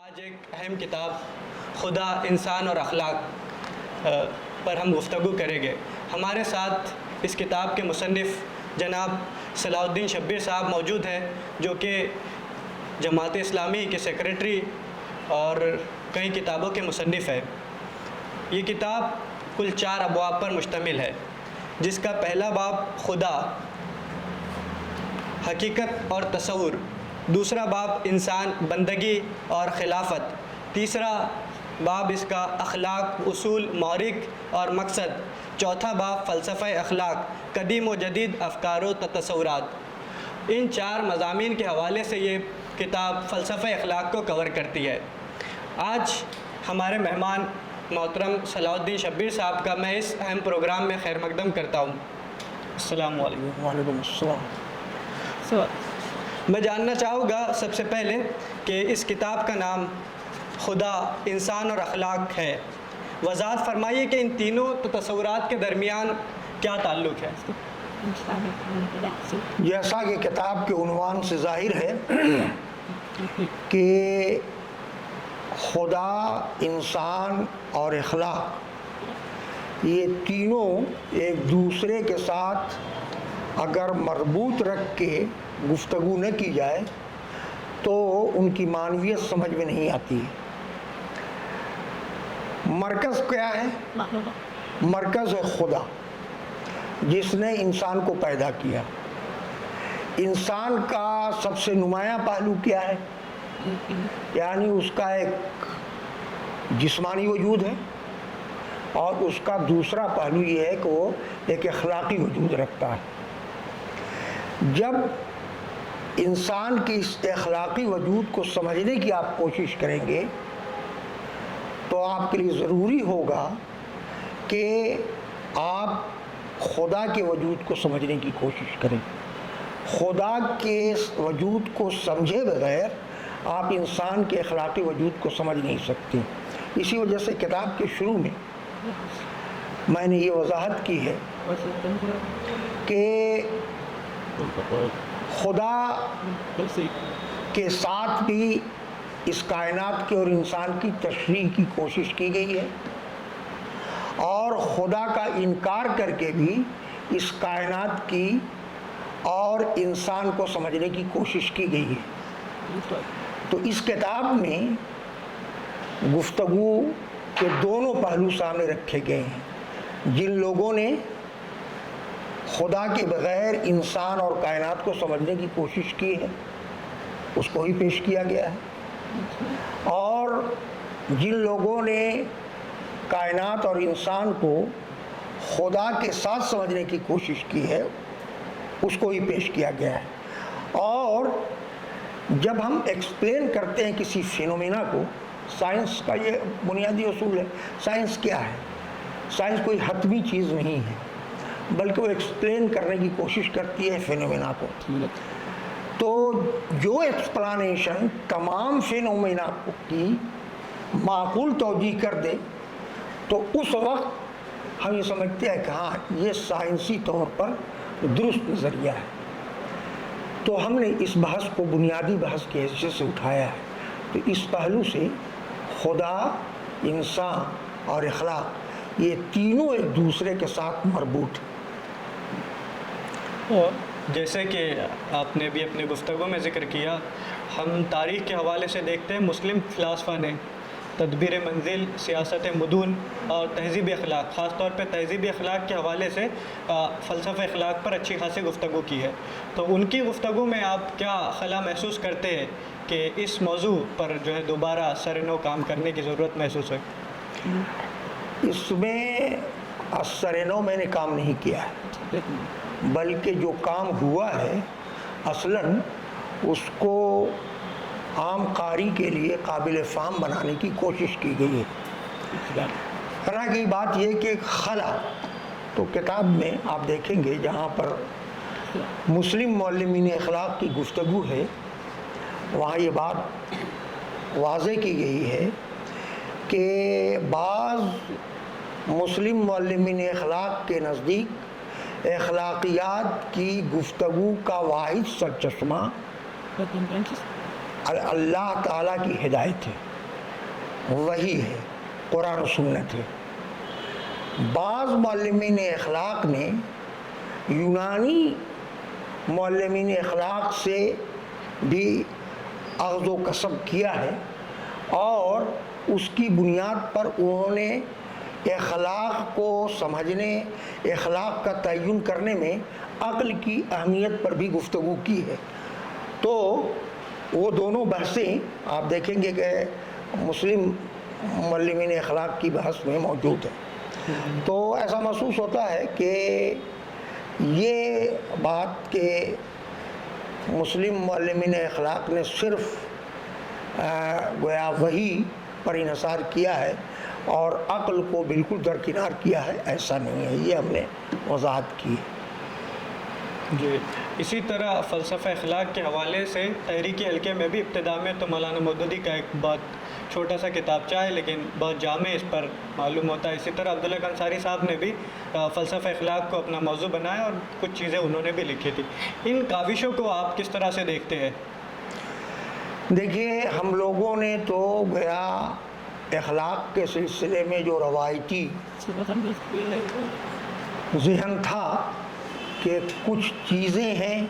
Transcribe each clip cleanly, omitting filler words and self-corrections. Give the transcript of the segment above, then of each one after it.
آج ایک اہم کتاب خدا، انسان اور اخلاق پر ہم گفتگو کریں گے۔ ہمارے ساتھ اس کتاب کے مصنف جناب صلاح الدین شبیر صاحب موجود ہیں، جو کہ جماعت اسلامی کے سیکریٹری اور کئی کتابوں کے مصنف ہیں۔ یہ کتاب کل 4 ابواب پر مشتمل ہے، جس کا پہلا باب خدا، حقیقت اور تصور، دوسرا باب انسان، بندگی اور خلافت، تیسرا باب اس کا اخلاق، اصول، محرک اور مقصد، چوتھا باب فلسفہ اخلاق، قدیم و جدید افکار و تصورات۔ ان 4 مضامین کے حوالے سے یہ کتاب فلسفہ اخلاق کو کور کرتی ہے۔ آج ہمارے مہمان محترم صلاح الدین شبیر صاحب کا میں اس اہم پروگرام میں خیر مقدم کرتا ہوں۔ السلام علیکم۔ وعلیکم السلام۔ میں جاننا چاہوں گا سب سے پہلے کہ اس کتاب کا نام خدا، انسان اور اخلاق ہے۔ وضاحت فرمائیے کہ ان تینوں تصورات کے درمیان کیا تعلق ہے؟ جیسا کہ کتاب کے عنوان سے ظاہر ہے کہ خدا، انسان اور اخلاق، یہ تینوں ایک دوسرے کے ساتھ اگر مربوط رکھ کے گفتگو نہ کی جائے تو ان کی معنویت سمجھ میں نہیں آتی ہے۔ مرکز کیا ہے؟ مرکز ہے خدا، جس نے انسان کو پیدا کیا۔ انسان کا سب سے نمایاں پہلو کیا ہے؟ یعنی اس کا ایک جسمانی وجود ہے، اور اس کا دوسرا پہلو یہ ہے کہ وہ ایک اخلاقی وجود رکھتا ہے۔ جب انسان کی اس اخلاقی وجود کو سمجھنے کی آپ کوشش کریں گے تو آپ کے لیے ضروری ہوگا کہ آپ خدا کے وجود کو سمجھنے کی کوشش کریں۔ خدا کے وجود کو سمجھے بغیر آپ انسان کے اخلاقی وجود کو سمجھ نہیں سکتے۔ اسی وجہ سے کتاب کے شروع میں نے یہ وضاحت کی ہے کہ خدا کے ساتھ بھی اس کائنات کے اور انسان کی تشریح کی کوشش کی گئی ہے، اور خدا کا انکار کر کے بھی اس کائنات کی اور انسان کو سمجھنے کی کوشش کی گئی ہے۔ تو اس کتاب میں گفتگو کے دونوں پہلو سامنے رکھے گئے ہیں۔ جن لوگوں نے خدا کے بغیر انسان اور کائنات کو سمجھنے کی کوشش کی ہے، اس کو ہی پیش کیا گیا ہے، اور جن لوگوں نے کائنات اور انسان کو خدا کے ساتھ سمجھنے کی کوشش کی ہے، اس کو ہی پیش کیا گیا ہے۔ اور جب ہم ایکسپلین کرتے ہیں کسی فینومینا کو، سائنس کا یہ بنیادی اصول ہے۔ سائنس کیا ہے؟ سائنس کوئی حتمی چیز نہیں ہے، بلکہ وہ ایکسپلین کرنے کی کوشش کرتی ہے فینومینا کو۔ تو جو ایکسپلانیشن تمام فینومینا کی معقول توجیہ کر دے تو اس وقت ہم یہ سمجھتے ہیں کہ ہاں یہ سائنسی طور پر درست نظریہ ہے۔ تو ہم نے اس بحث کو بنیادی بحث کی حیثیت سے اٹھایا ہے۔ تو اس پہلو سے خدا، انسان اور اخلاق، یہ تینوں ایک دوسرے کے ساتھ مربوط ہیں۔ اور جیسے کہ آپ نے بھی اپنے گفتگو میں ذکر کیا، ہم تاریخ کے حوالے سے دیکھتے ہیں مسلم فلاسفہ نے تدبیر منزل، سیاست مدون اور تہذیب اخلاق، خاص طور پہ تہذیب اخلاق کے حوالے سے فلسفہ اخلاق پر اچھی خاصی گفتگو کی ہے۔ تو ان کی گفتگو میں آپ کیا خلا محسوس کرتے ہیں کہ اس موضوع پر جو ہے دوبارہ سر نو کام کرنے کی ضرورت محسوس ہوئی؟ اس میں سر نو میں نے کام نہیں کیا ہے، بلکہ جو کام ہوا ہے اصلاً اس کو عام قاری کے لیے قابل فہم بنانے کی کوشش کی گئی ہے۔ رہا گئی بات یہ کہ خلا، تو کتاب میں آپ دیکھیں گے جہاں پر مسلم معلمین اخلاق کی گفتگو ہے، وہاں یہ بات واضح کی گئی ہے کہ بعض مسلم معلمین اخلاق کے نزدیک اخلاقیات کی گفتگو کا واحد سرچشمہ اللہ تعالیٰ کی ہدایت ہے۔ وہی ہے، قرآن و سنت ہے۔ بعض معلمین اخلاق نے یونانی معلمین اخلاق سے بھی اخذ و کسب کیا ہے، اور اس کی بنیاد پر انہوں نے اخلاق کو سمجھنے، اخلاق کا تعین کرنے میں عقل کی اہمیت پر بھی گفتگو کی ہے۔ تو وہ دونوں بحثیں آپ دیکھیں گے کہ مسلم معلمین اخلاق کی بحث میں موجود ہے۔ تو ایسا محسوس ہوتا ہے کہ یہ بات کہ مسلم معلمین اخلاق نے صرف گویا وحی پر انحصار کیا ہے اور عقل کو بالکل درکنار کیا ہے، ایسا نہیں ہے، یہ ہم نے وضاحت کی ہے۔ جی، اسی طرح فلسفہ اخلاق کے حوالے سے تحریکی حلقے میں بھی ابتدا میں تو مولانا مودودی کا ایک بہت چھوٹا سا کتابچہ ہے لیکن بہت جامع اس پر معلوم ہوتا ہے۔ اسی طرح عبداللہ انصاری صاحب نے بھی فلسفہ اخلاق کو اپنا موضوع بنایا اور کچھ چیزیں انہوں نے بھی لکھی تھی۔ ان کاوشوں کو آپ کس طرح سے دیکھتے ہیں؟ دیکھیے، ہم لوگوں نے تو گویا اخلاق کے سلسلے میں جو روایتی ذہن تھا کہ کچھ چیزیں ہیں،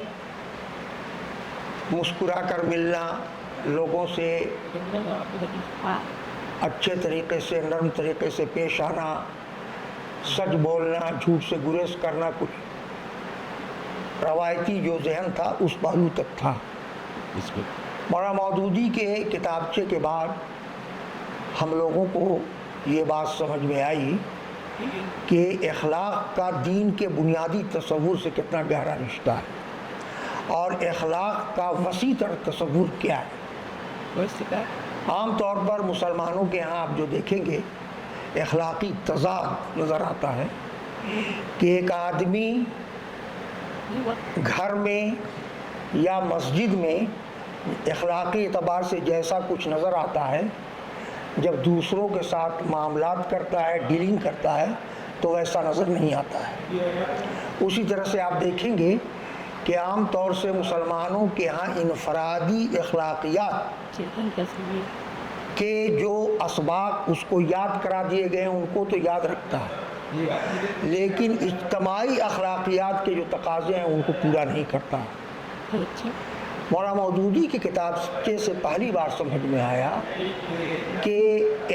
مسکرا کر ملنا، لوگوں سے اچھے طریقے سے، نرم طریقے سے پیش آنا، سچ بولنا، جھوٹ سے گریز کرنا، کچھ روایتی جو ذہن تھا اس پہلو تک تھا۔ مولانا مودودی کے کتابچے کے بعد ہم لوگوں کو یہ بات سمجھ میں آئی کہ اخلاق کا دین کے بنیادی تصور سے کتنا گہرا رشتہ ہے اور اخلاق کا وسیع تر تصور کیا ہے۔ عام طور پر مسلمانوں کے ہاں آپ جو دیکھیں گے اخلاقی تضاد نظر آتا ہے کہ ایک آدمی گھر میں یا مسجد میں اخلاقی اعتبار سے جیسا کچھ نظر آتا ہے، جب دوسروں کے ساتھ معاملات کرتا ہے، ڈیلنگ کرتا ہے، تو ویسا نظر نہیں آتا ہے۔ اسی طرح سے آپ دیکھیں گے کہ عام طور سے مسلمانوں کے ہاں انفرادی اخلاقیات کے جو اسباق اس کو یاد کرا دیے گئے ہیں ان کو تو یاد رکھتا ہے، لیکن اجتماعی اخلاقیات کے جو تقاضے ہیں ان کو پورا نہیں کرتا۔ مولانا مودودی کی کتاب سے پہلی بار سمجھ میں آیا کہ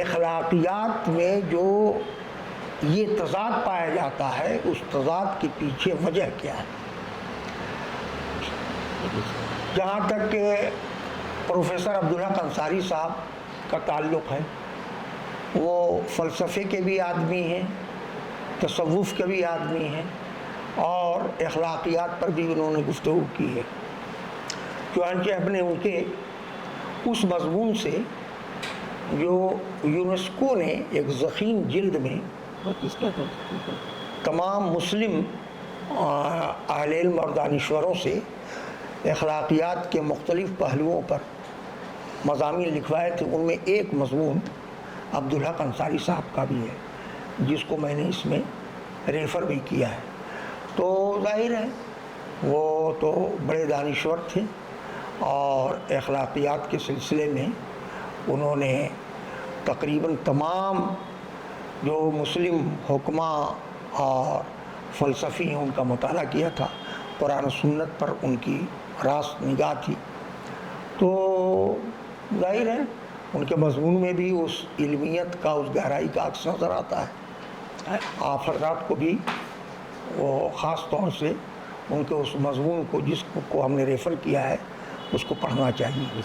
اخلاقیات میں جو یہ تضاد پایا جاتا ہے اس تضاد کے پیچھے وجہ کیا ہے۔ جہاں تک کہ پروفیسر عبدالحق انصاری صاحب کا تعلق ہے، وہ فلسفے کے بھی آدمی ہیں، تصوف کے بھی آدمی ہیں اور اخلاقیات پر بھی انہوں نے گفتگو کی ہے۔ چنانچہ ہم نے ان کے اس مضمون سے جو یونیسکو نے ایک ضخیم جلد میں تمام مسلم اہل علم اور دانشوروں سے اخلاقیات کے مختلف پہلوؤں پر مضامین لکھوائے تھے، ان میں ایک مضمون عبدالحق انصاری صاحب کا بھی ہے جس کو میں نے اس میں ریفر بھی کیا ہے۔ تو ظاہر ہے وہ تو بڑے دانشور تھے اور اخلاقیات کے سلسلے میں انہوں نے تقریباً تمام جو مسلم حکماء اور فلسفی ہیں ان کا مطالعہ کیا تھا، قرآن و سنت پر ان کی راست نگاہ تھی۔ تو ظاہر ہے ان کے مضمون میں بھی اس علمیت کا، اس گہرائی کا عکس نظر آتا ہے۔ آپ حضرات کو بھی وہ خاص طور سے ان کے اس مضمون کو جس کو ہم نے ریفر کیا ہے اس کو پڑھنا چاہیے۔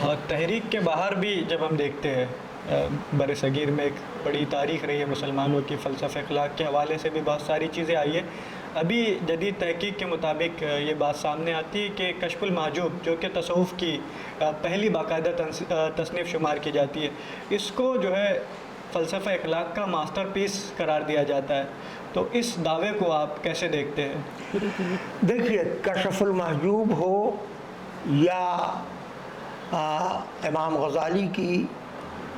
اور تحریک کے باہر بھی جب ہم دیکھتے ہیں بر صغیر میں ایک بڑی تاریخ رہی ہے مسلمانوں کی، فلسفہ اخلاق کے حوالے سے بھی بہت ساری چیزیں آئی ہیں۔ ابھی جدید تحقیق کے مطابق یہ بات سامنے آتی ہے کہ کشف المحجوب جو کہ تصوف کی پہلی باقاعدہ تصنیف شمار کی جاتی ہے، اس کو جو ہے فلسفہ اخلاق کا ماسٹر پیس قرار دیا جاتا ہے، تو اس دعوے کو آپ کیسے دیکھتے ہیں؟ دیکھیے، کشف المحجوب ہو یا امام غزالی کی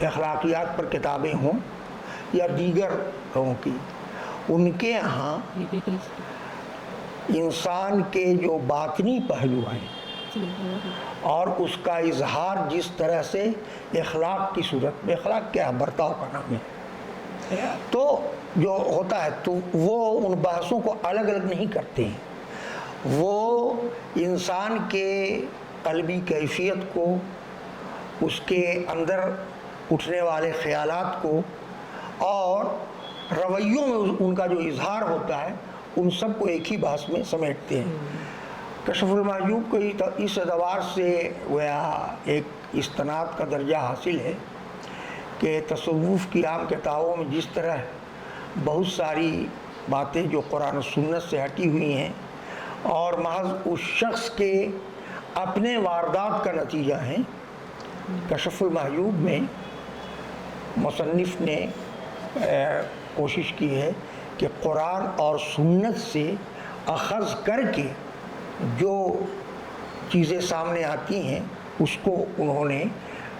اخلاقیات پر کتابیں ہوں یا دیگر لوگوں کی، ان کے یہاں انسان کے جو باطنی پہلو ہیں اور اس کا اظہار جس طرح سے اخلاق کی صورت میں، اخلاق کیا ہے؟ برتاؤ کا نام ہے، تو جو ہوتا ہے تو وہ ان بحثوں کو الگ الگ نہیں کرتے ہیں، وہ انسان کے قلبی کیفیت کو، اس کے اندر اٹھنے والے خیالات کو اور رویوں میں ان کا جو اظہار ہوتا ہے ان سب کو ایک ہی بحث میں سمیٹتے ہیں۔ کشف المحجوب کو اس اعتبار سے گویا ایک استناد کا درجہ حاصل ہے کہ تصوف کی عام کتابوں میں جس طرح بہت ساری باتیں جو قرآن و سنت سے ہٹی ہوئی ہیں اور محض اس شخص کے اپنے واردات کا نتیجہ ہیں، کشف المحجوب میں مصنف نے کوشش کی ہے کہ قرآن اور سنت سے اخذ کر کے جو چیزیں سامنے آتی ہیں اس کو انہوں نے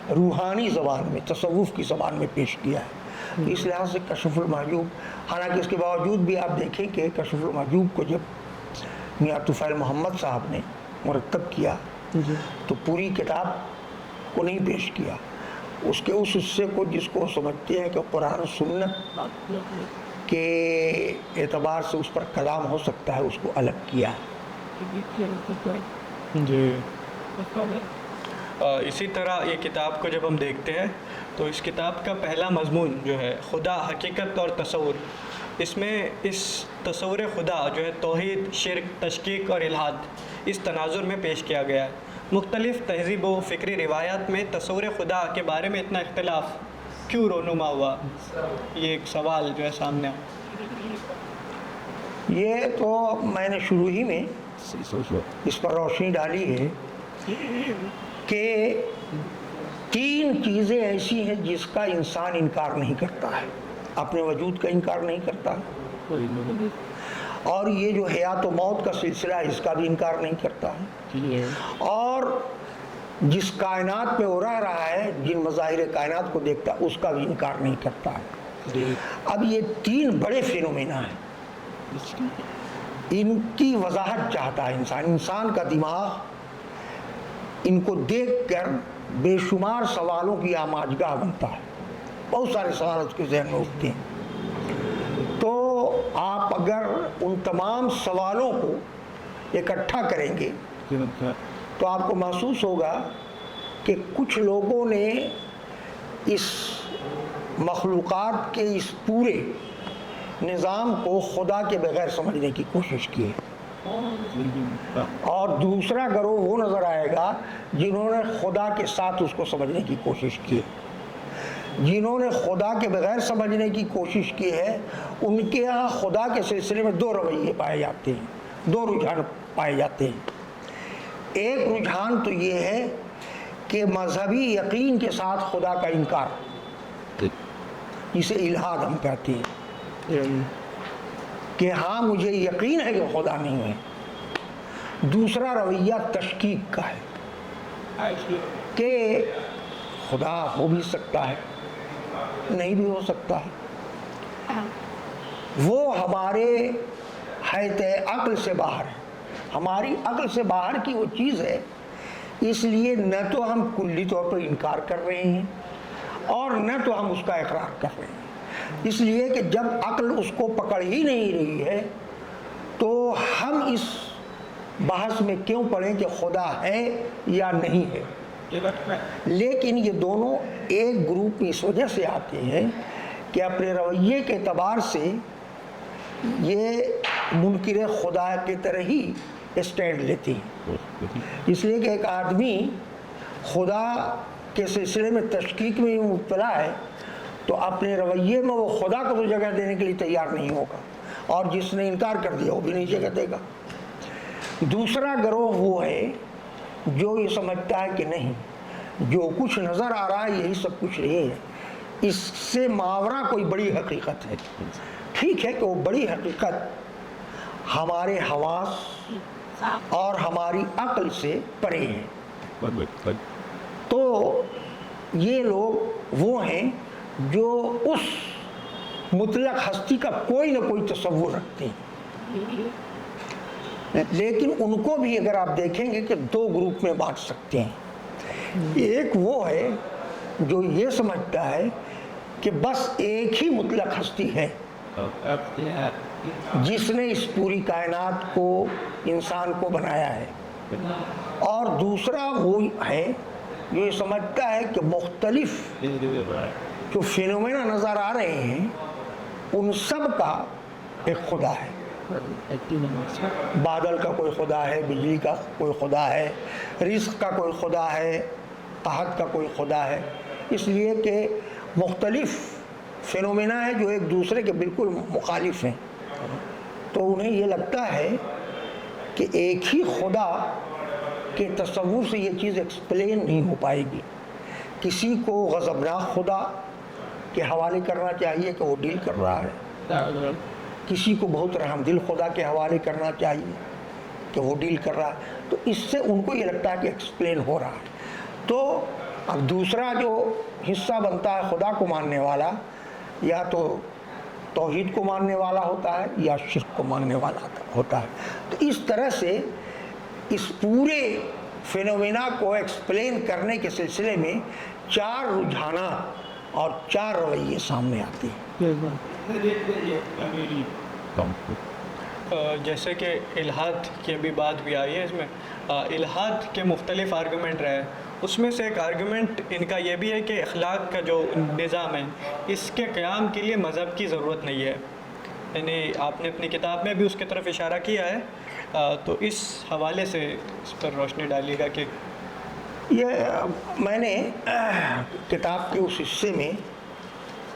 روحانی زبان میں، تصوف کی زبان میں پیش کیا ہے۔ اس لحاظ سے کشف المحجوب، حالانکہ اس کے باوجود بھی آپ دیکھیں کہ کشف المحجوب کو جب میاں طفیل محمد صاحب نے مرتب کیا تو پوری کتاب کو نہیں پیش کیا، اس کے اس حصے کو جس کو سمجھتے ہیں کہ قرآن و سنت کے اعتبار سے اس پر کلام ہو سکتا ہے، اس کو الگ کیا۔ جی، اسی طرح یہ کتاب کو جب ہم دیکھتے ہیں تو اس کتاب کا پہلا مضمون جو ہے خدا، حقیقت اور تصور، اس میں اس تصور خدا جو ہے توحید، شرک، تشکیک اور الحاد اس تناظر میں پیش کیا گیا ہے۔ مختلف تہذیب و فکری روایات میں تصور خدا کے بارے میں اتنا اختلاف کیوں رونما ہوا؟ یہ ایک سوال جو ہے سامنے یہ تو میں نے شروع ہی میں اس پر روشنی ڈالی ہے کہ تین چیزیں ایسی ہیں جس کا انسان انکار نہیں کرتا ہے، اپنے وجود کا انکار نہیں کرتا، اور یہ جو حیات و موت کا سلسلہ ہے اس کا بھی انکار نہیں کرتا ہے، اور جس کائنات میں وہ رہ رہا ہے، جن مظاہر کائنات کو دیکھتا ہے اس کا بھی انکار نہیں کرتا ہے۔ اب یہ تین بڑے فینومینا ہیں، ان کی وضاحت چاہتا ہے انسان کا دماغ ان کو دیکھ کر بے شمار سوالوں کی آماجگاہ بنتا ہے، بہت سارے سوال اس کے ذہن میں اٹھتے ہیں، تو آپ اگر ان تمام سوالوں کو اکٹھا کریں گے تو آپ کو محسوس ہوگا کہ کچھ لوگوں نے اس مخلوقات کے اس پورے نظام کو خدا کے بغیر سمجھنے کی کوشش کی ہے، اور دوسرا گروہ وہ نظر آئے گا جنہوں نے خدا کے ساتھ اس کو سمجھنے کی کوشش کی ہے۔ جنہوں نے خدا کے بغیر سمجھنے کی کوشش کی ہے ان کے یہاں خدا کے سلسلے میں دو رویے پائے جاتے ہیں، دو رجحان پائے جاتے ہیں۔ ایک رجحان تو یہ ہے کہ مذہبی یقین کے ساتھ خدا کا انکار، جسے الحاد ہم کہتے ہیں، کہ ہاں مجھے یقین ہے کہ خدا نہیں ہے۔ دوسرا رویہ تشکیک کا ہے کہ خدا ہو بھی سکتا ہے، نہیں بھی ہو سکتا ہے، وہ ہمارے حیط عقل سے باہر ہے، ہماری عقل سے باہر کی وہ چیز ہے، اس لیے نہ تو ہم کلی طور پر انکار کر رہے ہیں اور نہ تو ہم اس کا اقرار کر رہے ہیں، اس لیے کہ جب عقل اس کو پکڑ ہی نہیں رہی ہے تو ہم اس بحث میں کیوں پڑیں کہ خدا ہے یا نہیں ہے۔ لیکن یہ دونوں ایک گروپ میں اس وجہ سے آتے ہیں کہ اپنے رویے کے اعتبار سے یہ منکر خدا کی طرح ہی اسٹینڈ لیتے ہیں، اس لیے کہ ایک آدمی خدا کے سلسلے میں تشکیک میں مبتلا ہے تو اپنے رویے میں وہ خدا کو تو جگہ دینے کے لیے تیار نہیں ہوگا، اور جس نے انکار کر دیا وہ بھی نہیں جگہ دے گا۔ دوسرا گروہ وہ ہے جو یہ سمجھتا ہے کہ نہیں، جو کچھ نظر آ رہا ہے یہی سب کچھ نہیں ہے، اس سے ماورا کوئی بڑی حقیقت ہے۔ ٹھیک ہے کہ وہ بڑی حقیقت ہمارے حواس اور ہماری عقل سے پرے ہے۔ تو یہ لوگ وہ ہیں جو اس مطلق ہستی کا کوئی نہ کوئی تصور رکھتے ہیں، لیکن ان کو بھی اگر آپ دیکھیں گے کہ دو گروپ میں بانٹ سکتے ہیں. ایک وہ ہے جو یہ سمجھتا ہے کہ بس ایک ہی مطلق ہستی ہے جس نے اس پوری کائنات کو، انسان کو بنایا ہے. اور دوسرا وہ ہے جو یہ سمجھتا ہے کہ مختلف جو فینومینا نظر آ رہے ہیں ان سب کا ایک خدا ہے. بادل کا کوئی خدا ہے، بجلی کا کوئی خدا ہے، رزق کا کوئی خدا ہے، قحط کا کوئی خدا ہے. اس لیے کہ مختلف فینومینا ہے جو ایک دوسرے کے بالکل مخالف ہیں. تو انہیں یہ لگتا ہے کہ ایک ہی خدا کے تصور سے یہ چیز ایکسپلین نہیں ہو پائے گی. کسی کو غضبناک خدا کے حوالے کرنا چاہیے کہ وہ ڈیل کر رہا ہے، کسی کو بہت رحم دل خدا کے حوالے کرنا چاہیے کہ وہ ڈیل کر رہا ہے. تو اس سے ان کو یہ لگتا ہے کہ ایکسپلین ہو رہا ہے. تو اب دوسرا جو حصہ بنتا ہے خدا کو ماننے والا، یا تو توحید کو ماننے والا ہوتا ہے یا شرک کو ماننے والا ہوتا ہے. تو اس طرح سے اس پورے فینومینا کو ایکسپلین کرنے کے سلسلے میں 4 رجحانات اور 4 رویے سامنے آتے ہیں. جیسے کہ الحاد کی ابھی بات بھی آئی ہے، اس میں الحاد کے مختلف آرگومنٹ رہے. اس میں سے ایک آرگومنٹ ان کا یہ بھی ہے کہ اخلاق کا جو نظام ہے اس کے قیام کے لیے مذہب کی ضرورت نہیں ہے. یعنی آپ نے اپنی کتاب میں بھی اس کی طرف اشارہ کیا ہے، تو اس حوالے سے اس پر روشنی ڈالیے گا. کہ یہ میں نے کتاب کے اس حصے میں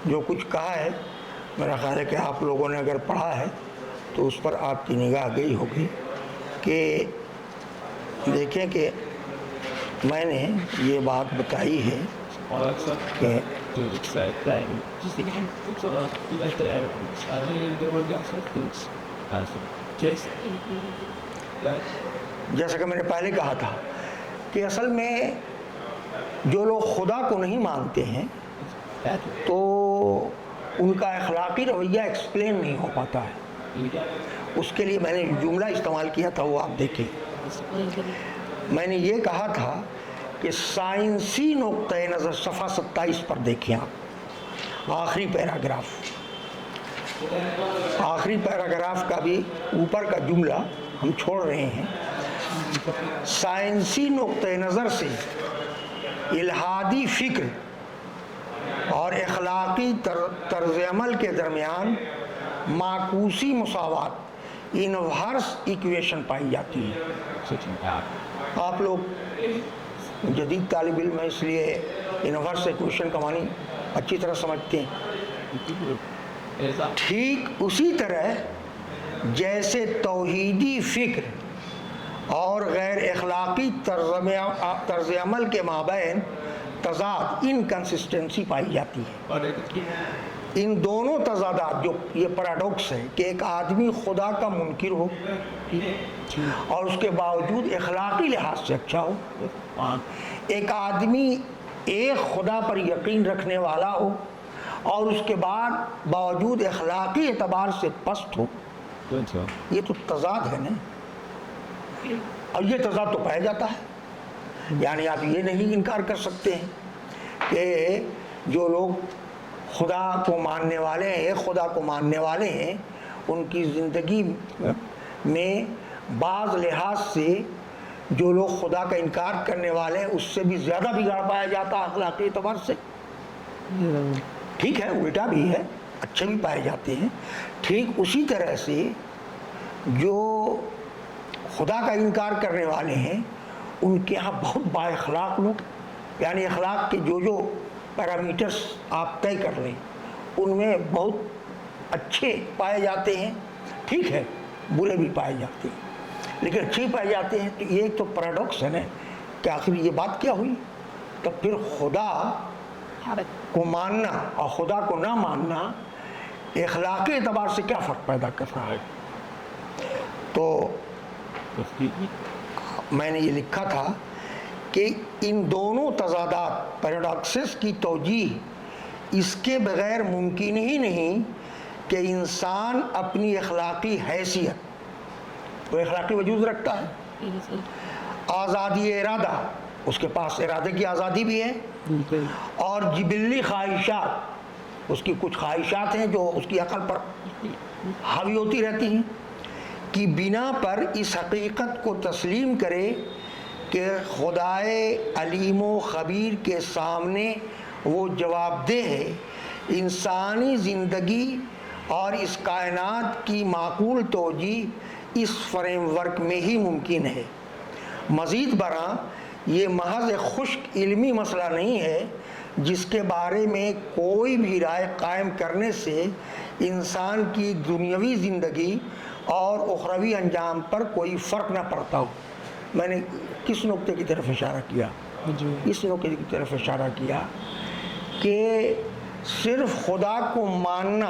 جو کچھ کہا ہے، میرا خیال ہے کہ آپ لوگوں نے اگر پڑھا ہے تو اس پر آپ کی نگاہ گئی ہوگی کہ دیکھیں کہ میں نے یہ بات بتائی ہے کہ جیسا کہ میں نے پہلے کہا تھا کہ اصل میں جو لوگ خدا کو نہیں مانتے ہیں تو ان کا اخلاقی رویہ ایکسپلین نہیں ہو پاتا ہے. اس کے لیے میں نے جملہ استعمال کیا تھا، وہ آپ دیکھیں. میں نے یہ کہا تھا کہ سائنسی نقطۂ نظر صفحہ 27 پر دیکھیں آپ، آخری پیراگراف کا بھی اوپر کا جملہ ہم چھوڑ رہے ہیں. سائنسی نقطۂ نظر سے الحادی فکر اور اخلاقی طرز عمل کے درمیان معکوسی مساوات، انورس ایکویشن پائی جاتی ہے. آپ لوگ جدید طالب علم ہیں، اس لیے انورس ایکویشن کا معنی اچھی طرح سمجھتے ہیں. ٹھیک اسی طرح جیسے توحیدی فکر اور غیر اخلاقی طرز عمل کے مابین تضاد، انکنسسٹنسی پائی جاتی ہے. ان دونوں تضادات، جو یہ پیراڈوکس ہے کہ ایک آدمی خدا کا منکر ہو اور اس کے باوجود اخلاقی لحاظ سے اچھا ہو، ایک آدمی ایک خدا پر یقین رکھنے والا ہو اور اس کے بعد باوجود اخلاقی اعتبار سے پست ہو، یہ تو تضاد ہے نا. اور یہ تضاد تو پایا جاتا ہے. یعنی آپ یہ نہیں انکار کر سکتے ہیں کہ جو لوگ خدا کو ماننے والے ہیں، ایک خدا کو ماننے والے ہیں، ان کی زندگی میں بعض لحاظ سے جو لوگ خدا کا انکار کرنے والے ہیں اس سے بھی زیادہ بگاڑ پایا جاتا ہے اخلاقی اعتبار سے. ٹھیک ہے، الٹا بھی ہے، اچھے بھی پائے جاتے ہیں. ٹھیک اسی طرح سے جو خدا کا انکار کرنے والے ہیں ان کے ہاں بہت با اخلاق لوگ، یعنی اخلاق کے جو پیرامیٹرز آپ طے کر لیں ان میں بہت اچھے پائے جاتے ہیں. ٹھیک ہے، برے بھی پائے جاتے ہیں لیکن اچھے پائے جاتے ہیں. تو یہ ایک تو پیراڈوکس ہے نا کہ آخر یہ بات کیا ہوئی. تو پھر خدا کو ماننا اور خدا کو نہ ماننا اخلاقی اعتبار سے کیا فرق پیدا کر رہا ہے. تو میں نے یہ لکھا تھا کہ ان دونوں تضادات، پیراڈاکسز کی توجیہ اس کے بغیر ممکن ہی نہیں کہ انسان اپنی اخلاقی حیثیت وہ اخلاقی وجود رکھتا ہے۔ آزادی ارادہ، اس کے پاس ارادے کی آزادی بھی ہے، اور جبلی خواہشات، اس کی کچھ خواہشات ہیں جو اس کی عقل پر حاوی ہوتی رہتی ہیں، کی بنا پر اس حقیقت کو تسلیم کرے کہ خدائے علیم و خبیر کے سامنے وہ جواب دہ ہے۔ انسانی زندگی اور اس کائنات کی معقول توجیہ اس فریم ورک میں ہی ممکن ہے۔ مزید برآں یہ محض ایک خشک علمی مسئلہ نہیں ہے جس کے بارے میں کوئی بھی رائے قائم کرنے سے انسان کی دنیاوی زندگی اور اخروی انجام پر کوئی فرق نہ پڑتا ہو۔ میں نے کس نقطے کی طرف اشارہ کیا؟ اس نقطے کی طرف اشارہ کیا کہ صرف خدا کو ماننا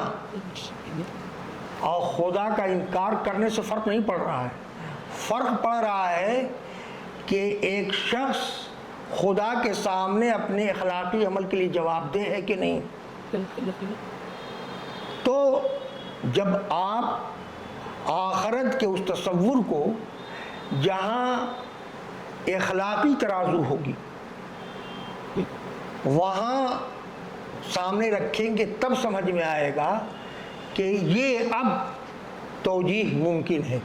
اور خدا کا انکار کرنے سے فرق نہیں پڑ رہا ہے، فرق پڑ رہا ہے کہ ایک شخص خدا کے سامنے اپنے اخلاقی عمل کے لیے جواب دہ ہے کہ نہیں۔ تو جب آپ آخرت کے اس تصور کو جہاں اخلاقی ترازو ہوگی وہاں سامنے رکھیں گے تب سمجھ میں آئے گا کہ یہ اب توجیہ ممکن ہے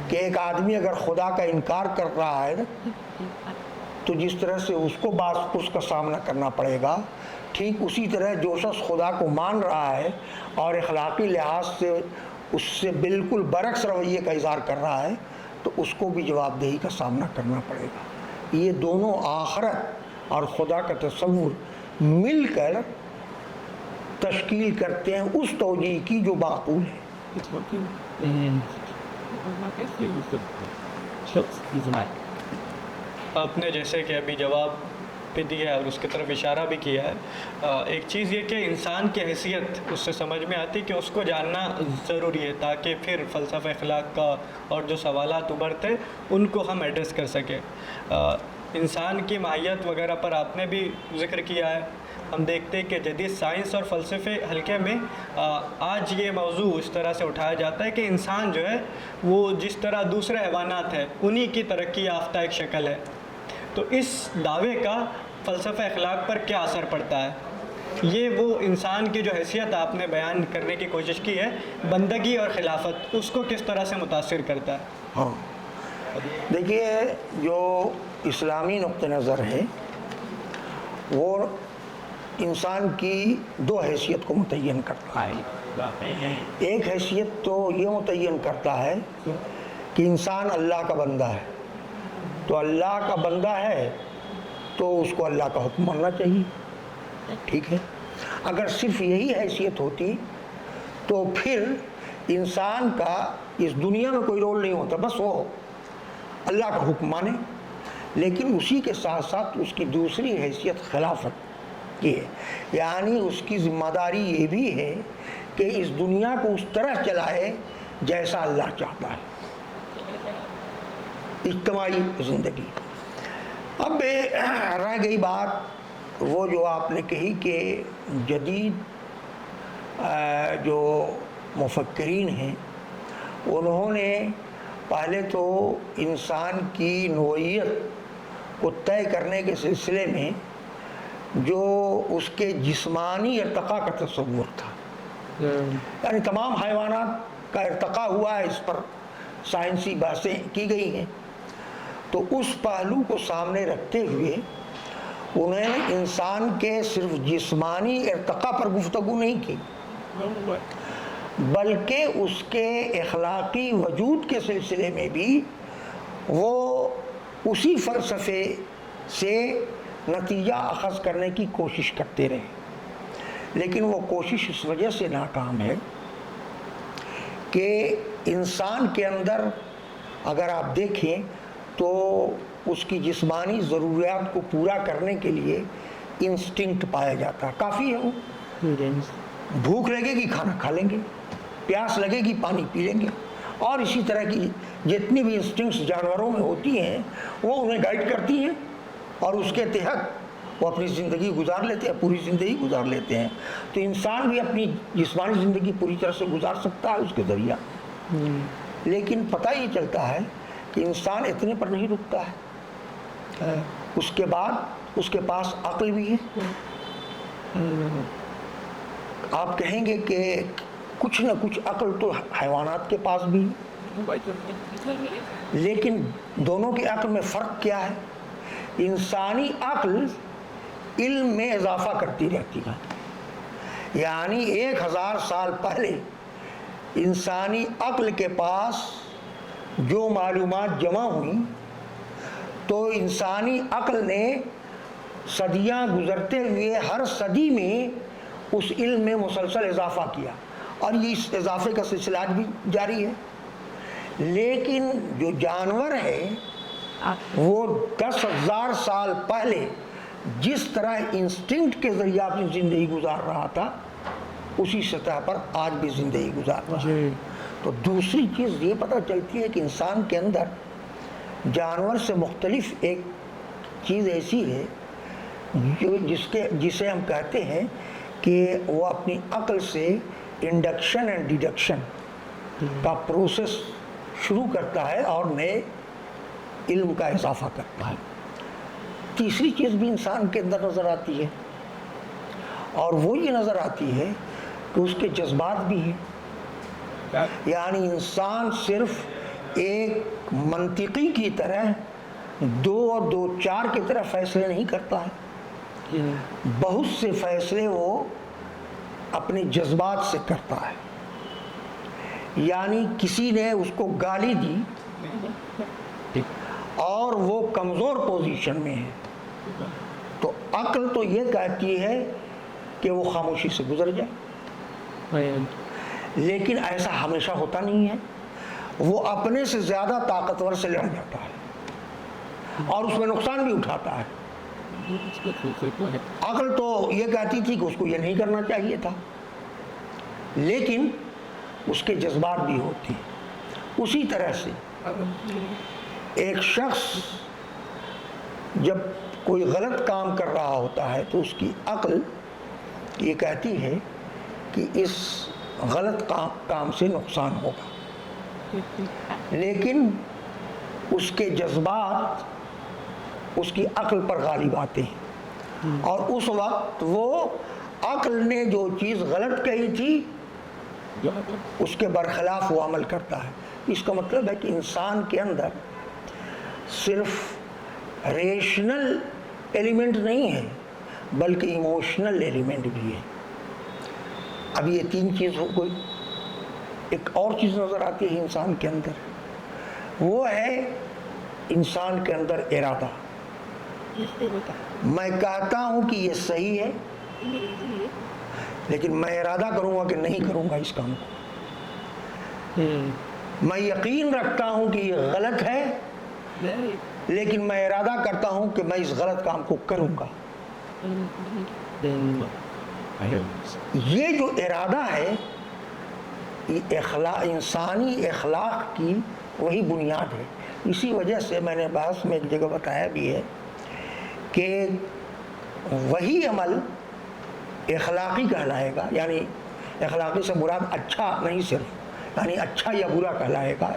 کہ ایک آدمی اگر خدا کا انکار کر رہا ہے تو جس طرح سے اس کو اس کا سامنا کرنا پڑے گا، ٹھیک اسی طرح جو شخص خدا کو مان رہا ہے اور اخلاقی لحاظ سے اس سے بالکل برعکس رویے کا اظہار کر رہا ہے تو اس کو بھی جواب دہی کا سامنا کرنا پڑے گا۔ یہ دونوں آخرت اور خدا کا تصور مل کر تشکیل کرتے ہیں اس توجیہ کی جو معقول ہے۔ آپ نے جیسے کہ ابھی جواب پہ دیا ہے اور اس کی طرف اشارہ بھی کیا ہے، ایک چیز یہ کہ انسان کی حیثیت اس سے سمجھ میں آتی کہ اس کو جاننا ضروری ہے تاکہ پھر فلسفہ اخلاق کا اور جو سوالات ابھرتے ان کو ہم ایڈریس کر سکیں۔ انسان کی ماہیت وغیرہ پر آپ نے بھی ذکر کیا ہے۔ ہم دیکھتے ہیں کہ جدید سائنس اور فلسفے حلقے میں آج یہ موضوع اس طرح سے اٹھایا جاتا ہے کہ انسان جو ہے وہ جس طرح دوسرے حیوانات ہیں انہی کی ترقی یافتہ ایک شکل ہے۔ تو اس دعوے کا فلسفہ اخلاق پر کیا اثر پڑتا ہے؟ یہ وہ انسان کی جو حیثیت آپ نے بیان کرنے کی کوشش کی ہے، بندگی اور خلافت، اس کو کس طرح سے متاثر کرتا ہے؟ ہاں دیکھیے، جو اسلامی نقطہ نظر ہے وہ انسان کی دو حیثیت کو متعین کرتا ہے۔ ایک حیثیت تو یہ متعین کرتا ہے کہ انسان اللہ کا بندہ ہے، تو اللہ کا بندہ ہے تو اس کو اللہ کا حکم ماننا چاہیے، ٹھیک ہے۔ اگر صرف یہی حیثیت ہوتی تو پھر انسان کا اس دنیا میں کوئی رول نہیں ہوتا، بس وہ اللہ کا حکم مانے۔ لیکن اسی کے ساتھ ساتھ اس کی دوسری حیثیت خلافت کی ہے، یعنی اس کی ذمہ داری یہ بھی ہے کہ اس دنیا کو اس طرح چلائے جیسا اللہ چاہتا ہے، اجتماعی زندگی۔ اب رہ گئی بات وہ جو آپ نے کہی کہ جدید جو مفکرین ہیں انہوں نے پہلے تو انسان کی نوعیت کو طے کرنے کے سلسلے میں جو اس کے جسمانی ارتقاء کا تصور تھا، یعنی تمام حیوانات کا ارتقاء ہوا ہے، اس پر سائنسی بحثیں کی گئی ہیں، تو اس پہلو کو سامنے رکھتے ہوئے انہوں نے انسان کے صرف جسمانی ارتقاء پر گفتگو نہیں کی بلکہ اس کے اخلاقی وجود کے سلسلے میں بھی وہ اسی فلسفے سے نتیجہ اخذ کرنے کی کوشش کرتے رہے۔ لیکن وہ کوشش اس وجہ سے ناکام ہے کہ انسان کے اندر اگر آپ دیکھیں تو اس کی جسمانی ضروریات کو پورا کرنے کے لیے انسٹنکٹ پایا جاتا ہے، کافی ہے وہ، بھوک لگے گی کھانا کھا لیں گے، پیاس لگے گی پانی پی لیں گے، اور اسی طرح کی جتنی بھی انسٹنکٹس جانوروں میں ہوتی ہیں وہ انہیں گائیڈ کرتی ہیں اور اس کے تحت وہ اپنی زندگی گزار لیتے ہیں، پوری زندگی گزار لیتے ہیں۔ تو انسان بھی اپنی جسمانی زندگی پوری طرح سے گزار سکتا ہے اس کے ذریعہ، لیکن پتہ یہ چلتا ہے کہ انسان اتنے پر نہیں رکتا ہے، اس کے بعد اس کے پاس عقل بھی ہے۔ آپ کہیں گے کہ کچھ نہ کچھ عقل تو حیوانات کے پاس بھی ہے، لیکن دونوں کی عقل میں فرق کیا ہے؟ انسانی عقل علم میں اضافہ کرتی رہتی ہے، یعنی 1000 سال پہلے انسانی عقل کے پاس جو معلومات جمع ہوئیں تو انسانی عقل نے صدیاں گزرتے ہوئے ہر صدی میں اس علم میں مسلسل اضافہ کیا، اور یہ اس اضافے کا سلسلہ آج بھی جاری ہے۔ لیکن جو جانور ہے وہ 10,000 سال پہلے جس طرح انسٹنکٹ کے ذریعے اپنی زندگی گزار رہا تھا اسی سطح پر آج بھی زندگی گزار رہا ہے۔ تو دوسری چیز یہ پتہ چلتی ہے کہ انسان کے اندر جانور سے مختلف ایک چیز ایسی ہے جسے ہم کہتے ہیں کہ وہ اپنی عقل سے انڈکشن اینڈ ڈیڈکشن کا پروسیس شروع کرتا ہے اور نئے علم کا اضافہ کرتا ہے۔ تیسری چیز بھی انسان کے اندر نظر آتی ہے، اور وہ یہ نظر آتی ہے کہ اس کے جذبات بھی ہیں، یعنی انسان صرف ایک منطقی کی طرح 2 اور 2 4 کی طرح فیصلے نہیں کرتا ہے، بہت سے فیصلے وہ اپنے جذبات سے کرتا ہے۔ یعنی کسی نے اس کو گالی دی اور وہ کمزور پوزیشن میں ہے تو عقل تو یہ کہتی ہے کہ وہ خاموشی سے گزر جائے، لیکن ایسا ہمیشہ ہوتا نہیں ہے، وہ اپنے سے زیادہ طاقتور سے لڑ جاتا ہے اور اس میں نقصان بھی اٹھاتا ہے۔ عقل تو یہ کہتی تھی کہ اس کو یہ نہیں کرنا چاہیے تھا، لیکن اس کے جذبات بھی ہوتے ہیں۔ اسی طرح سے ایک شخص جب کوئی غلط کام کر رہا ہوتا ہے تو اس کی عقل یہ کہتی ہے کہ اس غلط کام سے نقصان ہوگا، لیکن اس کے جذبات اس کی عقل پر غالب آتے ہیں، اور اس وقت وہ عقل نے جو چیز غلط کہی تھی اس کے برخلاف وہ عمل کرتا ہے۔ اس کا مطلب ہے کہ انسان کے اندر صرف ریشنل ایلیمنٹ نہیں ہے بلکہ ایموشنل ایلیمنٹ بھی ہے۔ اب یہ 3 چیز ہو گئی، ایک اور چیز نظر آتی ہے انسان کے اندر، وہ ہے انسان کے اندر ارادہ۔ میں کہتا ہوں کہ یہ صحیح ہے، لیکن میں ارادہ کروں گا کہ نہیں کروں گا اس کام کو۔ میں یقین رکھتا ہوں کہ یہ غلط ہے، لیکن میں ارادہ کرتا ہوں کہ میں اس غلط کام کو کروں گا۔ یہ جو ارادہ ہے یہ انسانی اخلاق کی وہی بنیاد ہے۔ اسی وجہ سے میں نے بحث میں ایک جگہ بتایا بھی ہے کہ وہی عمل اخلاقی کہلائے گا، یعنی اخلاقی سے مراد اچھا نہیں صرف، یعنی اچھا یا برا کہلائے گا،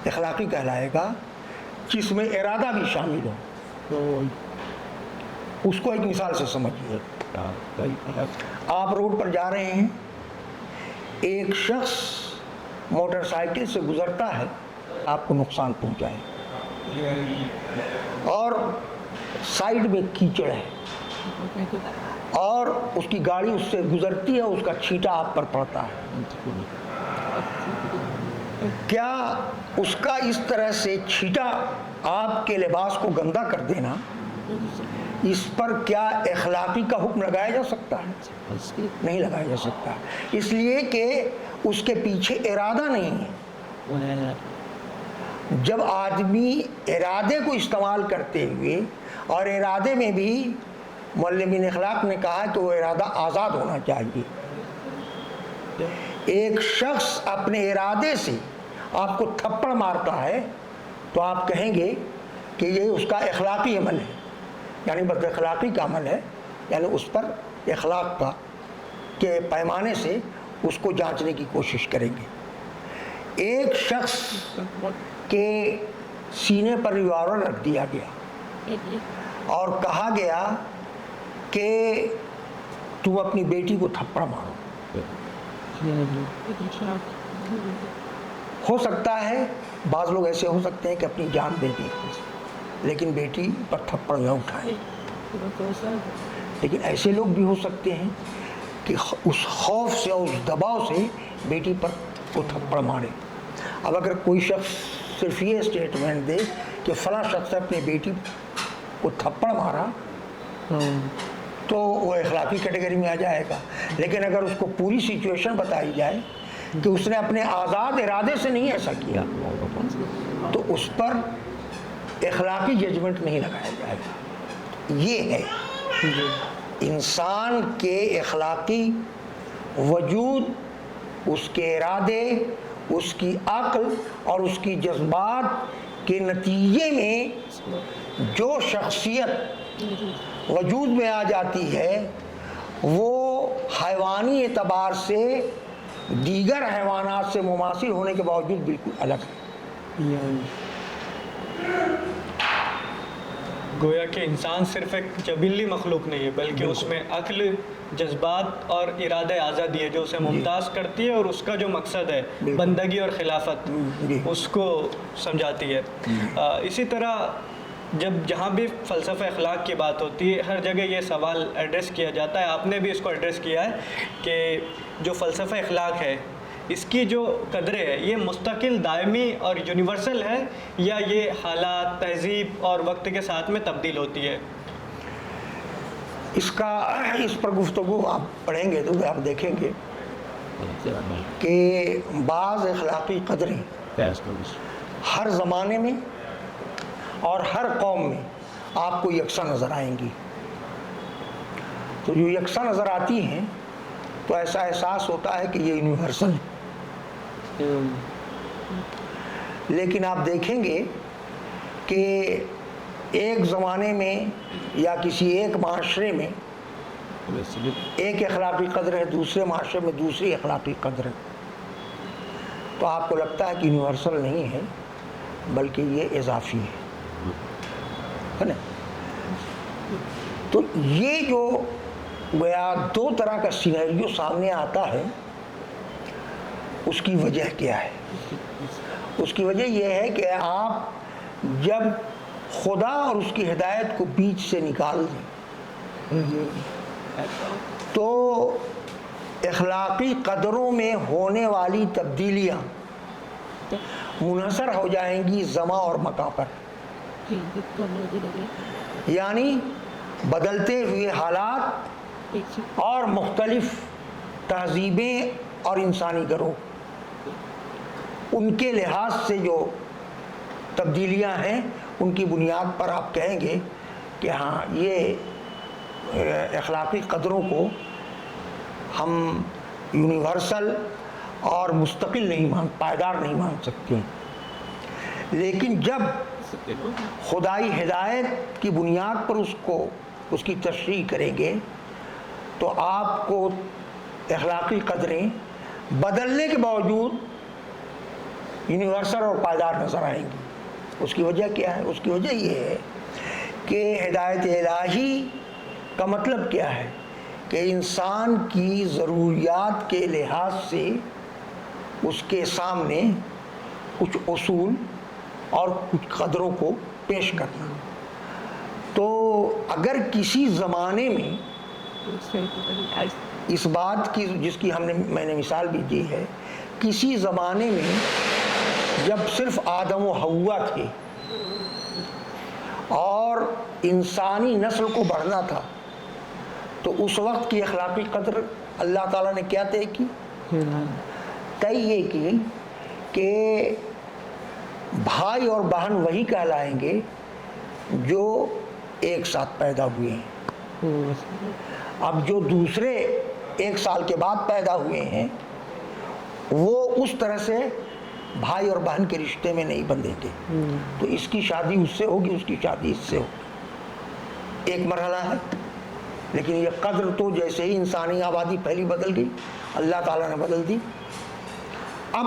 اخلاقی کہلائے گا جس میں ارادہ بھی شامل ہو۔ اس کو ایک مثال سے سمجھیے، آپ روڈ پر جا رہے ہیں، ایک شخص موٹر سائیکل سے گزرتا ہے، آپ کو نقصان پہنچائے، اور سائیڈ میں کیچڑ ہے اور اس کی گاڑی اس سے گزرتی ہے، اس کا چھینٹا آپ پر پڑتا ہے، کیا اس کا اس طرح سے چھینٹا آپ کے لباس کو گندا کر دینا، اس پر کیا اخلاقی کا حکم لگایا جا سکتا ہے؟ نہیں لگایا جا سکتا، اس لیے کہ اس کے پیچھے ارادہ نہیں ہے۔ جب آدمی ارادے کو استعمال کرتے ہوئے، اور ارادے میں بھی معلمین اخلاق نے کہا کہ وہ ارادہ آزاد ہونا چاہیے، ایک شخص اپنے ارادے سے آپ کو تھپڑ مارتا ہے تو آپ کہیں گے کہ یہ اس کا اخلاقی عمل ہے، یعنی بد اخلاقی کا عمل ہے، یعنی اس پر اخلاق کا کے پیمانے سے اس کو جانچنے کی کوشش کریں گے۔ ایک شخص کے سینے پر ریوالور رکھ دیا گیا اور کہا گیا کہ تم اپنی بیٹی کو تھپڑ مارو. ہو سکتا ہے بعض لوگ ایسے ہو سکتے ہیں کہ اپنی جان دے دیں لیکن بیٹی پر تھپڑ نہ اٹھائیں. لیکن ایسے لوگ بھی ہو سکتے ہیں کہ اس خوف سے اور اس دباؤ سے بیٹی پر وہ تھپڑ مارے. اب اگر کوئی شخص صرف یہ اسٹیٹمنٹ دے کہ فلاں شخص نے اپنی بیٹی کو تھپڑ مارا تو وہ اخلاقی کیٹیگری میں آ جائے گا. لیکن اگر اس کو پوری سچویشن بتائی جائے کہ اس نے اپنے آزاد ارادے سے نہیں ایسا کیا تو اس پر اخلاقی ججمنٹ نہیں لگایا جائے گا. یہ ہے انسان کے اخلاقی وجود، اس کے ارادے، اس کی عقل اور اس کی جذبات کے نتیجے میں جو شخصیت وجود میں آ جاتی ہے وہ حیوانی اعتبار سے دیگر حیوانات سے مماثل ہونے کے باوجود بالکل الگ ہے. گویا کہ انسان صرف ایک جبلی مخلوق نہیں ہے بلکہ اس میں عقل، جذبات اور ارادہ آزادی ہے جو اسے ممتاز کرتی ہے اور اس کا جو مقصد ہے بندگی اور خلافت اس کو سمجھاتی ہے. اسی طرح جہاں بھی فلسفہ اخلاق کی بات ہوتی ہے ہر جگہ یہ سوال ایڈریس کیا جاتا ہے. آپ نے بھی اس کو ایڈریس کیا ہے کہ جو فلسفہ اخلاق ہے اس کی جو قدریں ہے یہ مستقل، دائمی اور یونیورسل ہے یا یہ حالات، تہذیب اور وقت کے ساتھ میں تبدیل ہوتی ہے؟ اس پر گفتگو آپ پڑھیں گے تو آپ دیکھیں گے کہ بعض اخلاقی قدریں ہر زمانے میں اور ہر قوم میں آپ کو یکساں نظر آئیں گی. تو جو یکساں نظر آتی ہیں تو ایسا احساس ہوتا ہے کہ یہ یونیورسل ہے. لیکن آپ دیکھیں گے کہ ایک زمانے میں یا کسی ایک معاشرے میں ایک اخلاقی قدر ہے، دوسرے معاشرے میں دوسری اخلاقی قدر ہے، تو آپ کو لگتا ہے کہ یونیورسل نہیں ہے بلکہ یہ اضافی ہے نا. تو یہ جو گویا دو طرح کا سینیریو سامنے آتا ہے اس کی وجہ کیا ہے؟ اس کی وجہ یہ ہے کہ آپ جب خدا اور اس کی ہدایت کو بیچ سے نکال دیں تو اخلاقی قدروں میں ہونے والی تبدیلیاں منحصر ہو جائیں گی زمان اور مکان پر. یعنی بدلتے ہوئے حالات اور مختلف تہذیبیں اور انسانی گروہ ان کے لحاظ سے جو تبدیلیاں ہیں ان کی بنیاد پر آپ کہیں گے کہ ہاں یہ اخلاقی قدروں کو ہم یونیورسل اور مستقل نہیں پائیدار نہیں مان سکتے. لیکن جب خدائی ہدایت کی بنیاد پر اس کی تشریح کریں گے تو آپ کو اخلاقی قدریں بدلنے کے باوجود یونیورسل اور پائیدار نظر آئیں گی. اس کی وجہ کیا ہے؟ اس کی وجہ یہ ہے کہ ہدایت الہی کا مطلب کیا ہے کہ انسان کی ضروریات کے لحاظ سے اس کے سامنے کچھ اصول اور کچھ قدروں کو پیش کرنا. تو اگر کسی زمانے میں اس بات کی جس کی میں نے مثال بھی دی ہے، کسی زمانے میں جب صرف آدم و حوا تھے اور انسانی نسل کو بڑھنا تھا تو اس وقت کی اخلاقی قدر اللہ تعالیٰ نے کیا طے کی؟ طے یہ کی کہ بھائی اور بہن وہی کہلائیں گے جو ایک ساتھ پیدا ہوئے ہیں. اب جو دوسرے ایک سال کے بعد پیدا ہوئے ہیں وہ اس طرح سے بھائی اور بہن کے رشتے میں نہیں بندھیں گے. تو اس کی شادی اس سے ہوگی، اس کی شادی اس سے ہوگی. ایک مرحلہ ہے. لیکن یہ قدر تو جیسے ہی انسانی آبادی پہلی بدل گئی اللہ تعالیٰ نے بدل دی. اب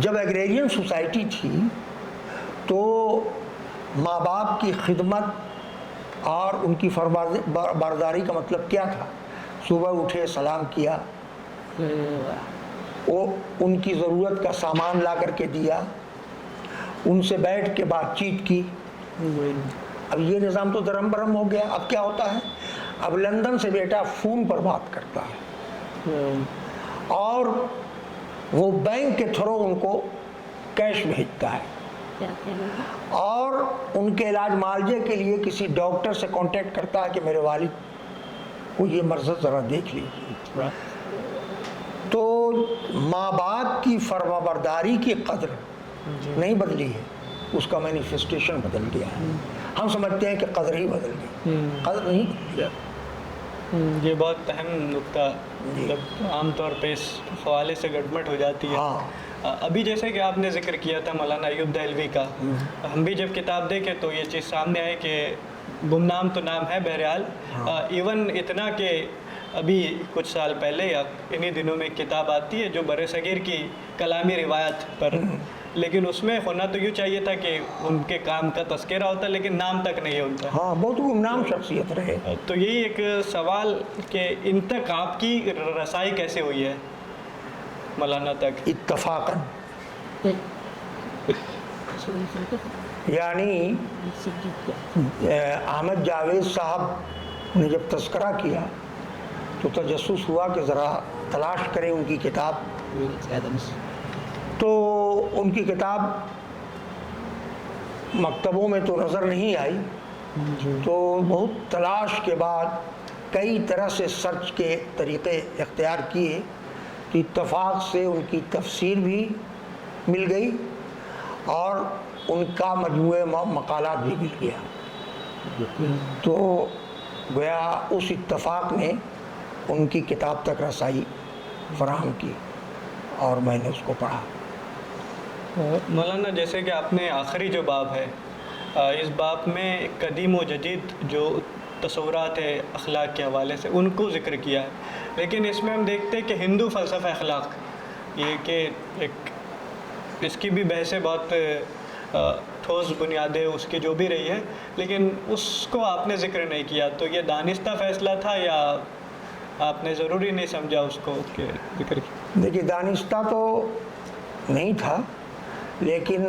جب ایگریرین سوسائٹی تھی تو ماں باپ کی خدمت اور ان کی فرمانبرداری کا مطلب کیا تھا؟ صبح اٹھے، سلام کیا، وہ ان کی ضرورت کا سامان لا کر کے دیا، ان سے بیٹھ کے بات چیت کی۔ اب یہ نظام تو درم برم ہو گیا۔ اب کیا ہوتا ہے؟ اب لندن سے بیٹا فون پر بات کرتا ہے اور وہ بینک کے تھرو ان کو کیش بھیجتا ہے، اور ان کے علاج معالجے کے لیے کسی ڈاکٹر سے کانٹیکٹ کرتا ہے کہ میرے والد کو یہ مرض ذرا دیکھ لیجیے۔ تو ماں باپ کی فرمانبرداری کی قدر نہیں بدلی ہے، اس کا مینیفیسٹیشن بدل گیا ہے۔ ہم سمجھتے ہیں کہ قدر ہی بدل گئی، قدر نہیں بدلی۔ یہ بہت اہم نکتہ عام طور پہ اس حوالے سے گڑبڑ ہو جاتی ہے۔ ابھی جیسے کہ آپ نے ذکر کیا تھا مولانا ایوب دہلوی کا، ہم بھی جب کتاب دیکھیں تو یہ چیز سامنے آئے کہ گمنام تو نام ہے، بہرحال ایون اتنا کہ ابھی کچھ سال پہلے یا انہی دنوں میں ایک کتاب آتی ہے جو بر صغیر کی کلامی روایت پر، لیکن اس میں ہونا تو یوں چاہیے تھا کہ ان کے کام کا تذکرہ ہوتا لیکن نام تک نہیں ہوتا۔ ہاں، بہت گمنام شخصیت رہے۔ تو یہی ایک سوال کہ ان تک آپ کی رسائی کیسے ہوئی ہے مولانا تک؟ اتفاقاً، یعنی احمد جاوید صاحب نے جب تذکرہ کیا تو تجسس ہوا کہ ذرا تلاش کریں ان کی کتاب، تو ان کی کتاب مکتبوں میں تو نظر نہیں آئی، تو بہت تلاش کے بعد کئی طرح سے سرچ کے طریقے اختیار کیے تو اتفاق سے ان کی تفسیر بھی مل گئی اور ان کا مجموعہ مقالات بھی مل گیا۔ تو گویا اس اتفاق نے ان کی کتاب تک رسائی فراہم کی اور میں نے اس کو پڑھا۔ مولانا جیسے کہ آپ نے آخری جو باب ہے، اس باب میں قدیم و جدید جو تصورات ہے اخلاق کے حوالے سے ان کو ذکر کیا ہے، لیکن اس میں ہم دیکھتے ہیں کہ ہندو فلسفہ اخلاق، یہ کہ ایک اس کی بھی بحثیں بہت ٹھوس بنیادیں اس کی جو بھی رہی ہے، لیکن اس کو آپ نے ذکر نہیں کیا، تو یہ دانستہ فیصلہ تھا یا آپ نے ضروری نہیں سمجھا اس کو کہ ذکر کیا؟ دیکھیے، دانستہ تو نہیں تھا، لیکن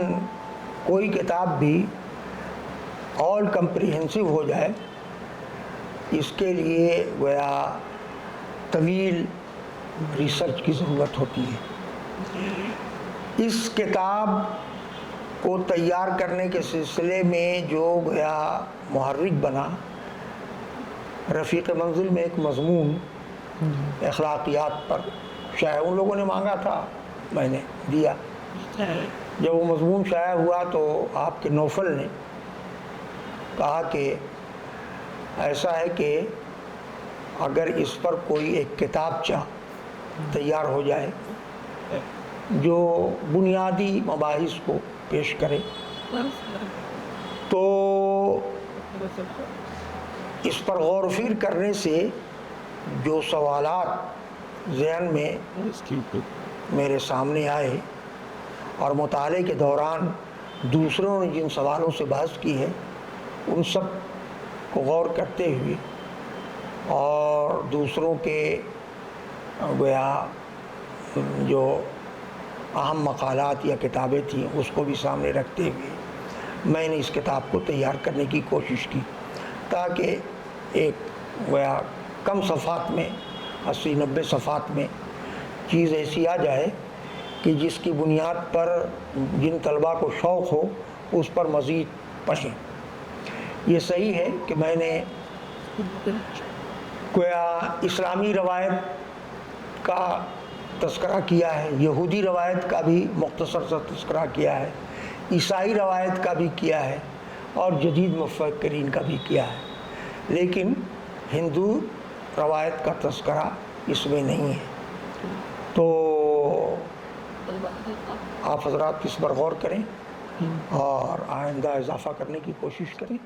کوئی کتاب بھی آل کمپریہنسو ہو جائے اس کے لیے گویا طویل ریسرچ کی ضرورت ہوتی ہے۔ اس کتاب کو تیار کرنے کے سلسلے میں جو گویا محرک بنا، رفیق منزل میں ایک مضمون اخلاقیات پر شائع ان لوگوں نے مانگا تھا، میں نے دیا۔ جب وہ مضمون شائع ہوا تو آپ کے نوفل نے کہا کہ ایسا ہے کہ اگر اس پر کوئی ایک کتابچہ تیار ہو جائے جو بنیادی مباحث کو پیش کرے تو اس پر غور و فکر کرنے سے جو سوالات ذہن میں میرے سامنے آئے اور مطالعے کے دوران دوسروں نے جن سوالوں سے بحث کی ہے ان سب کو غور کرتے ہوئے اور دوسروں کے گویا جو اہم مقالات یا کتابیں تھیں اس کو بھی سامنے رکھتے ہوئے میں نے اس کتاب کو تیار کرنے کی کوشش کی تاکہ ایک گویا کم صفحات میں 80-90 صفحات میں چیز ایسی آ جائے کہ جس کی بنیاد پر جن طلباء کو شوق ہو اس پر مزید پڑھیں۔ یہ صحیح ہے کہ میں نے گویا اسلامی روایت کا تذکرہ کیا ہے، یہودی روایت کا بھی مختصر سا تذکرہ کیا ہے، عیسائی روایت کا بھی کیا ہے اور جدید مفکرین کا بھی کیا ہے، لیکن ہندو روایت کا تذکرہ اس میں نہیں ہے۔ تو آپ حضرات اس پر غور کریں اور آئندہ اضافہ کرنے کی کوشش کریں۔